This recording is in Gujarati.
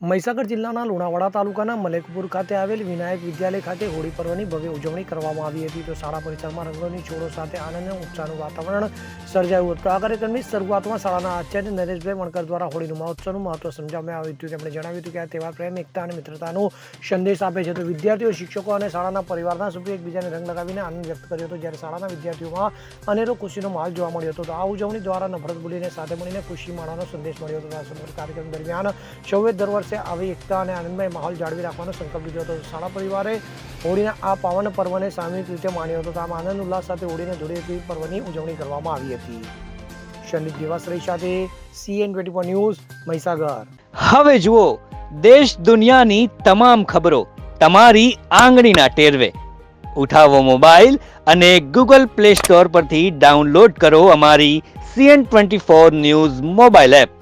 મહીસાગર જિલ્લાના લુણાવાડા તાલુકાના મલેકપુર ખાતે આવેલ વિનાયક વિદ્યાલય ખાતે હોળી પર્વની ભવ્ય ઉજવણી કરવામાં આવી હતી. તો શાળા પરિસરમાં રંગોની છોડો સાથે આનંદ અને ઉત્સાહનું વાતાવરણ સર્જાયું હતું. આ કાર્યક્રમની શરૂઆતમાં શાળાના આચાર્ય નરેશભાઈ વણકર દ્વારા હોળીનું મહોત્સવનું મહત્વ સમજાવવામાં આવ્યું હતું. તેમણે જણાવ્યું હતું કે આ તહેવાર પ્રેમ, એકતા અને મિત્રતાનો સંદેશ આપે છે. તો વિદ્યાર્થીઓ, શિક્ષકો અને શાળાના પરિવારના સભ્યો એકબીજાને રંગ લગાવીને આનંદ વ્યક્ત કર્યો હતો. જ્યારે શાળાના વિદ્યાર્થીઓમાં અનેરો ખુશીનો માહોલ જોવા મળ્યો હતો. તો આ ઉજવણી દ્વારા નફરત ભૂલીને સાથે મળીને ખુશી માણવાનો સંદેશ મળ્યો હતો. આ સમગ્ર કાર્યક્રમ દરમિયાન સૌએ દર વર્ષે આવી એકતા અને આનંદમય માહોલ જાળવી રાખવાનો સંકલ્પ લીધો હતો. શાળા પરિવારે હોળીના આ પાવન પર્વને સામૂહિક રીતે માણ્યો હતો. આમ આનંદ ઉલ્લાસ સાથે હોળીને ધૂળેટી પર્વની ઉજવણી કરવામાં આવી હતી. શનિત દેવાશ્રય સાથે CN24 ન્યૂઝ મહીસાગર. હવે જુઓ દેશ દુનિયાની તમામ ખબરો તમારી આંગળીના ટેરવે. ઉઠાવો મોબાઈલ અને Google Play Store પરથી ડાઉનલોડ કરો અમારી CN24 ન્યૂઝ મોબાઈલ એપ.